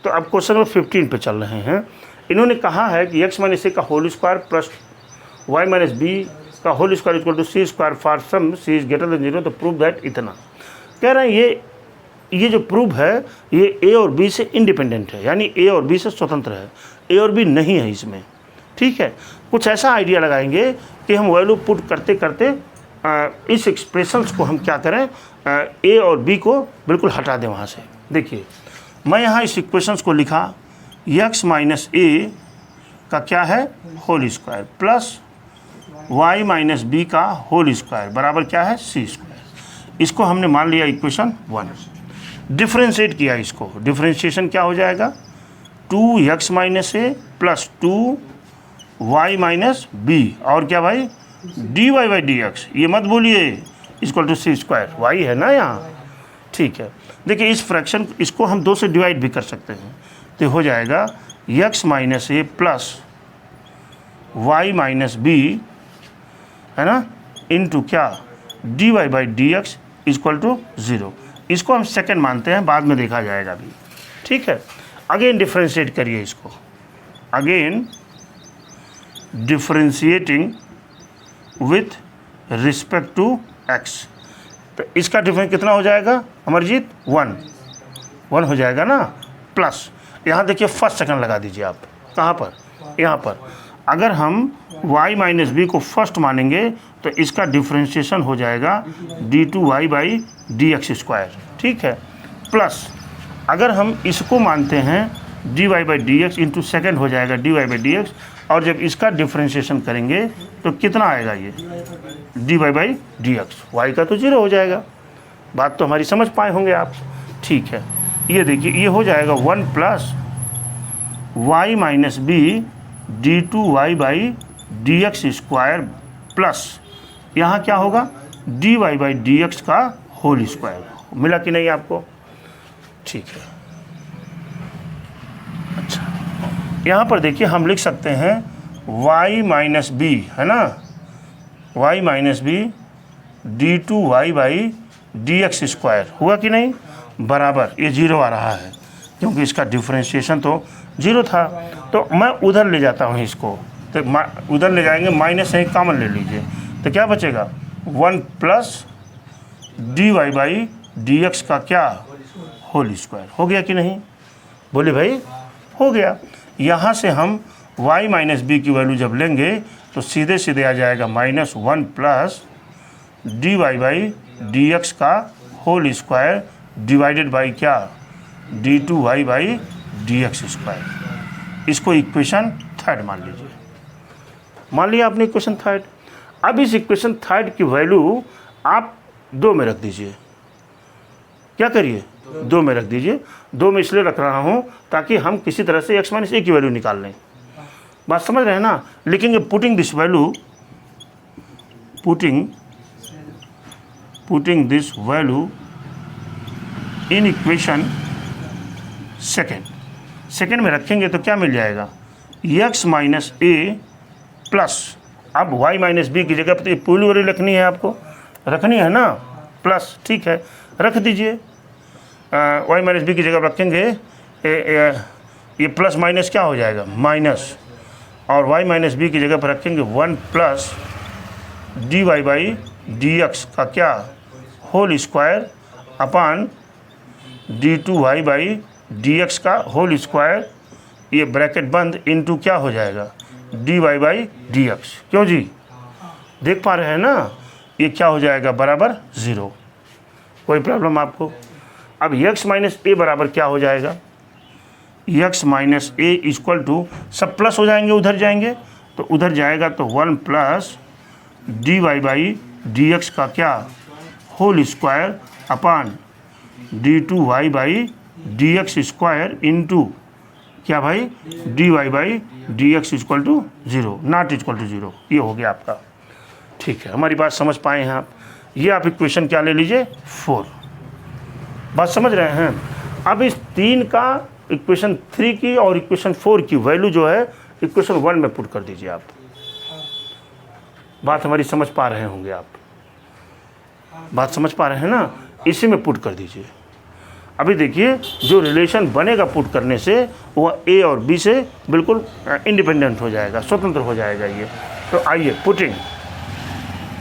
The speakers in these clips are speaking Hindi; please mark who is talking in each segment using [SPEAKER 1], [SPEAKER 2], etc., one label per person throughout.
[SPEAKER 1] तो अब क्वेश्चन नंबर 15 पे चल रहे हैं। इन्होंने कहा है कि x माइनस ए का whole square plus y minus B का whole square equal to C square for some C is greater than 0, तो प्रूव दैट इतना। कह रहे हैं ये जो प्रूव है ये ए और बी से इंडिपेंडेंट है, यानी ए और बी से स्वतंत्र है, ए और बी नहीं है इसमें। ठीक है, कुछ ऐसा आइडिया लगाएंगे कि हम वैल्यू पुट करते करते इस एक्सप्रेशंस को हम क्या करें, ए और बी को बिल्कुल हटा दें वहाँ से। देखिए मैं यहाँ इस इक्वेशंस को लिखा, x माइनस ए का क्या है whole square plus y minus B का होल स्क्वायर बराबर क्या है सी स्क्वायर। इसको हमने मान लिया इक्वेशन 1। डिफ्रेंशिएट किया इसको, डिफ्रेंशिएशन क्या हो जाएगा 2x minus a plus 2y minus B और क्या भाई dy बाई डी एक्स, ये मत बोलिए equal to C square, y है ना यहाँ। ठीक है, देखिए इस फ्रैक्शन इसको हम 2 से डिवाइड भी कर सकते हैं, तो हो जाएगा x minus a plus y minus b है ना इनटू क्या dy by D x equal to 0। इसको हम सेकंड मानते हैं, बाद में देखा जाएगा भी। ठीक है, अगेन डिफ्रेंशिएट करिए इसको, again differentiating with respect to x, तो इसका डिफरेंस कितना हो जाएगा अमरजीत 1 हो जाएगा ना, प्लस यहाँ देखिए फर्स्ट सेकंड लगा दीजिए आप, कहाँ पर यहाँ पर। अगर हम y माइनस बी को फर्स्ट मानेंगे तो इसका डिफ्रेंशिएशन हो जाएगा d2y by D X square. ठीक है, प्लस अगर हम इसको मानते हैं dy by D x into second हो जाएगा dy बाई डी एक्स, और जब इसका डिफ्रेंशिएशन करेंगे तो कितना आएगा ये dy by D x, y का तो 0 हो जाएगा। बात तो हमारी समझ पाए होंगे आप। ठीक है, ये देखिए ये हो जाएगा 1 plus y minus B d2y by D X square plus यहाँ क्या होगा dy बाई डी एक्स का होल स्क्वायर। मिला कि नहीं आपको? ठीक है, अच्छा यहाँ पर देखिए हम लिख सकते हैं y माइनस बी है ना, y minus B d2y by D X square हुआ कि नहीं, बराबर ये 0 आ रहा है क्योंकि इसका डिफ्रेंशिएशन तो 0 था। तो मैं उधर ले जाता हूँ इसको, तो उधर ले जाएंगे माइनस एक कॉमन ले लीजिए, तो क्या बचेगा 1 plus dy by D X का क्या होल स्क्वायर। हो गया कि नहीं, बोले भाई हो गया। यहाँ से हम y माइनस बी की वैल्यू जब लेंगे तो सीधे सीधे आ जाएगा -1 plus dy by D X का होल स्क्वायर डिवाइडेड बाई क्या d2y by D X square. इसको इक्वेशन 3 मान लीजिए। मान लिया आपने इक्वेशन 3। अब इस इक्वेशन 3 की वैल्यू आप 2 में रख दीजिए। क्या करिए 2 में रख दीजिए। 2 में इसलिए रख रहा हूँ ताकि हम किसी तरह से x माइनस ए की वैल्यू निकाल लें। बात समझ रहे हैं ना। लिखेंगे putting this value, putting this value in equation second में रखेंगे तो क्या मिल जाएगा x माइनस ए प्लस, अब y माइनस बी की जगह पर पूरी वैल्यू रखनी है, आपको रखनी है ना, प्लस। ठीक है, रख दीजिए। y माइनस बी की जगह रखेंगे ये प्लस माइनस क्या हो जाएगा माइनस, और y माइनस बी की जगह पर रखेंगे 1 plus dy by D X का क्या whole square upon d2y by D X का होल स्क्वायर, ये ब्रैकेट बंद इनटू क्या हो जाएगा dy बाई डी एक्स। क्यों जी, देख पा रहे हैं ना, ये क्या हो जाएगा बराबर 0। कोई प्रॉब्लम आपको? अब x माइनस ए बराबर क्या हो जाएगा, x minus A equal to, सब प्लस हो जाएंगे, उधर जाएंगे तो उधर जाएगा तो 1 plus dy by D X का क्या whole square upon d2y by D X square into क्या भाई dy by D x equal to 0, not equal to 0। ये हो गया आपका। ठीक है, हमारी बात समझ पाए हैं आप। ये आप इक्वेशन क्या ले लीजिए 4। बात समझ रहे हैं। अब इस 3 का इक्वेशन 3 की और इक्वेशन 4 की वैल्यू जो है इक्वेशन 1 में पुट कर दीजिए आप। बात हमारी समझ पा रहे होंगे आप, बात समझ पा रहे हैं ना, इसी में पुट कर दीजिए। अभी देखिए जो रिलेशन बनेगा पुट करने से वह ए और बी से बिल्कुल इंडिपेंडेंट हो जाएगा, स्वतंत्र हो जाएगा ये। तो आइए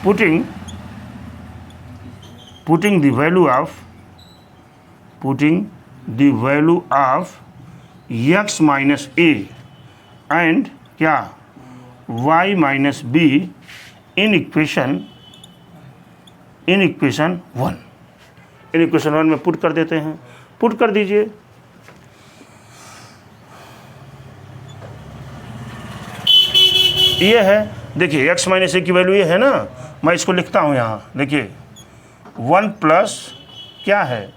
[SPEAKER 1] putting the value of x minus A and क्या y minus be in equation 1। In equation 1 में पुट कर देते हैं, पुट कर दीजिए। ये है, देखिए x माइनस ए की वैल्यू ये है ना, मैं इसको लिखता हूँ यहाँ, देखिए 1 प्लस क्या है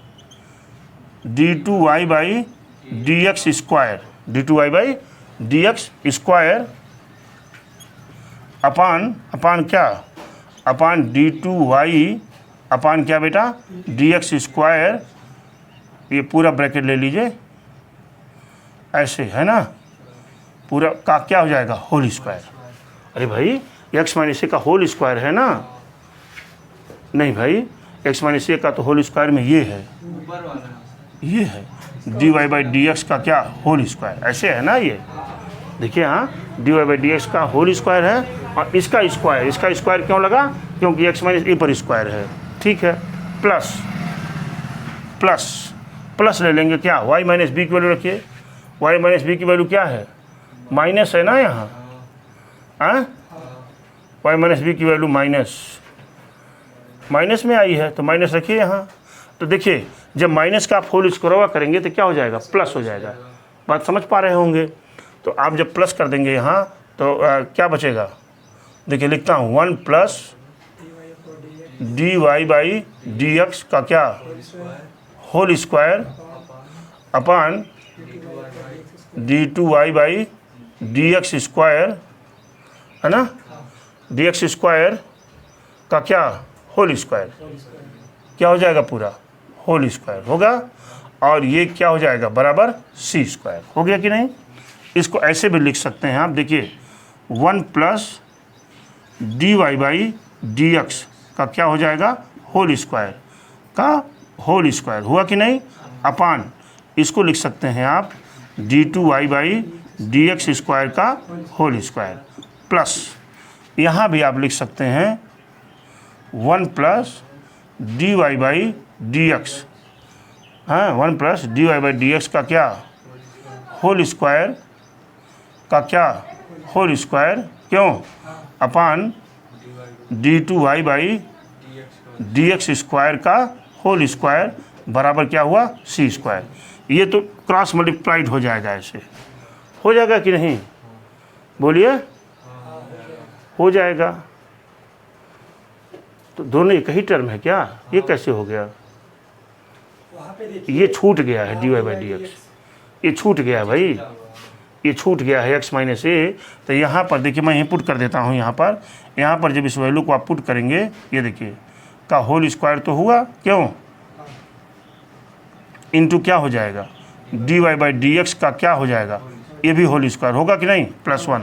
[SPEAKER 1] d2y by dx square, d2y by dx square upon क्या, अपान d2y अपान क्या बेटा dx स्क्वायर, ये पूरा ब्रैकेट ले लीजिए, ऐसे है ना, पूरा का क्या हो जाएगा होल स्क्वायर। अरे भाई x माइनस ए का होल स्क्वायर है ना, नहीं भाई x माइनस ए का तो होल स्क्वायर में ये है dy बाई डी एक्स का क्या होल स्क्वायर, ऐसे है ना ये, देखिए हाँ dy बाई डी एक्स का होल स्क्वायर है और इसका स्क्वायर क्यों लगा, क्योंकि x माइनस ए पर स्क्वायर है, ठीक है। प्लस ले लेंगे क्या, y माइनस बी की वैल्यू रखिए, y माइनस बी की वैल्यू क्या है माइनस है ना यहाँ, y माइनस बी की वैल्यू माइनस में आई है तो माइनस रखिए यहाँ। तो देखिए जब माइनस का आप होल स्क्वायर करेंगे तो क्या हो जाएगा, प्लस हो जाएगा, बात समझ पा रहे होंगे। तो आप जब प्लस कर देंगे यहाँ तो क्या बचेगा, देखिए लिखता हूँ 1 प्लस dy बाई dx का क्या whole square upon d2y by dx square, है ना, dx स्क्वायर का क्या होल स्क्वायर, क्या हो जाएगा पूरा होल स्क्वायर होगा, और ये क्या हो जाएगा बराबर c स्क्वायर, हो गया कि नहीं। इसको ऐसे भी लिख सकते हैं आप, देखिए 1 प्लस dy बाई dx का क्या हो जाएगा होल स्क्वायर का होल स्क्वायर, हुआ कि नहीं, अपान इसको लिख सकते हैं आप d2y बाई dx स्क्वायर का होल स्क्वायर, प्लस यहाँ भी आप लिख सकते हैं 1 प्लस dy बाई dx, हाँ 1 प्लस dy बाई dx का क्या होल स्क्वायर का क्या होल स्क्वायर, क्यों, अपान d2y बाई dx स्क्वायर का होल स्क्वायर बराबर क्या हुआ c स्क्वायर। ये तो क्रॉस मल्टीप्लाइड हो जाएगा, ऐसे हो जाएगा कि नहीं, बोलिए हो जाएगा। तो दोनों एक ही टर्म है क्या, ये कैसे हो गया, ये छूट गया है dy बाई dx, ये छूट गया है भाई, ये छूट गया है x माइनस ए। तो यहाँ पर देखिए मैं यहीं पुट कर देता हूँ, यहाँ पर जब इस वैल्यू को आप पुट करेंगे, ये देखिए का होल स्क्वायर तो हुआ, क्यों, इनटू क्या हो जाएगा dy बाई dx का क्या हो जाएगा, ये भी होल स्क्वायर होगा कि नहीं, +1,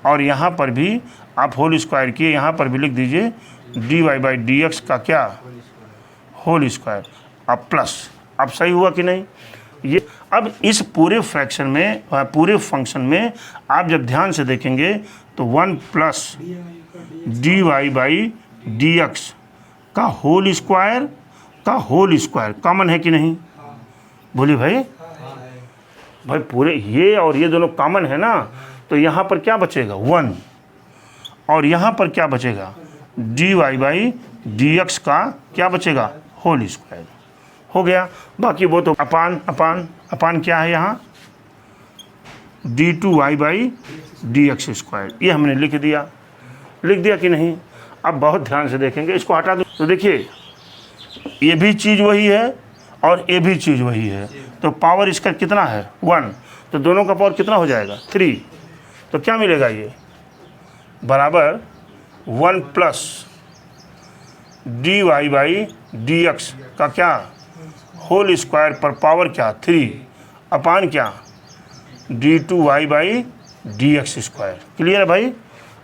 [SPEAKER 1] और यहाँ पर भी आप होल स्क्वायर किए, यहाँ पर भी लिख दीजिए dy बाई dx का क्या होल स्क्वायर, अब प्लस, अब सही हुआ कि नहीं। ये अब इस पूरे फ्रैक्शन में, पूरे फंक्शन में आप जब ध्यान से देखेंगे तो 1 प्लस dy बाई dx का होल स्क्वायर कॉमन है कि नहीं, बोलिए भाई पूरे ये और ये दोनों कॉमन है ना, तो यहाँ पर क्या बचेगा 1, और यहाँ पर क्या बचेगा dy बाई dx का क्या बचेगा होल स्क्वायर, हो गया। बाकी वो तो अपान क्या है यहाँ d2y बाई dx स्क्वायर, ये हमने लिख दिया कि नहीं। अब बहुत ध्यान से देखेंगे, इसको हटा दो तो देखिए ये भी चीज़ वही है और ये भी चीज़ वही है, तो पावर इसका कितना है 1, तो दोनों का पावर कितना हो जाएगा 3, तो क्या मिलेगा ये बराबर 1 प्लस dy बाई dx का क्या होल स्क्वायर पर पावर क्या 3 अपान क्या d2y by dx square, clear है भाई।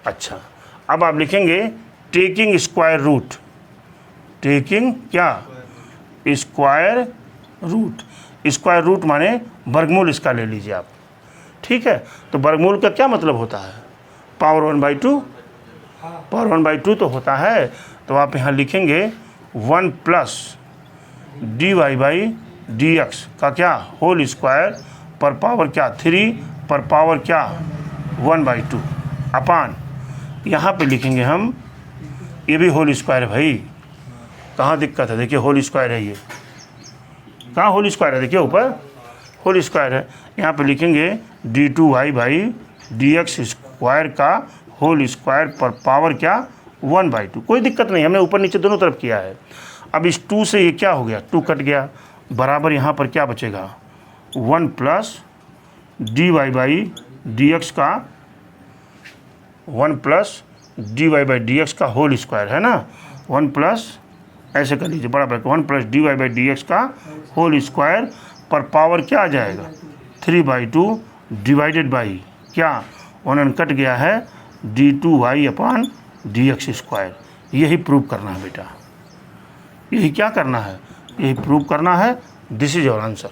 [SPEAKER 1] अच्छा अब आप लिखेंगे टेकिंग स्क्वायर रूट, टेकिंग क्या स्क्वायर रूट, स्क्वायर रूट माने वर्गमूल इसका ले लीजिए आप, ठीक है। तो वर्गमूल का क्या मतलब होता है, पावर 1/2, पावर 1/2 तो होता है। तो आप यहाँ लिखेंगे 1 प्लस dy/dx का क्या होल स्क्वायर पर पावर क्या 3 पर पावर क्या 1/2 अपान, यहाँ पे लिखेंगे हम, ये भी होल स्क्वायर है भाई, कहाँ दिक्कत है, देखिए होल स्क्वायर है, ये कहाँ होल स्क्वायर है, देखिए ऊपर होल स्क्वायर है। यहाँ पे लिखेंगे d2y/dx स्क्वायर का होल स्क्वायर पर पावर क्या 1/2, कोई दिक्कत नहीं, हमने ऊपर नीचे दोनों तरफ किया है। अब इस 2 से ये क्या हो गया, 2 कट गया, बराबर यहाँ पर क्या बचेगा 1 प्लस dy/dx का 1 प्लस dy/dx का होल स्क्वायर है ना, 1 प्लस ऐसे कर लीजिए बराबर 1 प्लस dy/dx का होल स्क्वायर पर पावर क्या आ जाएगा 3/2 डिवाइडेड बाई क्या 1 कट गया है d2y/dx स्क्वायर। यही प्रूव करना है बेटा, यही क्या करना है, यही प्रूव करना है। This is your answer.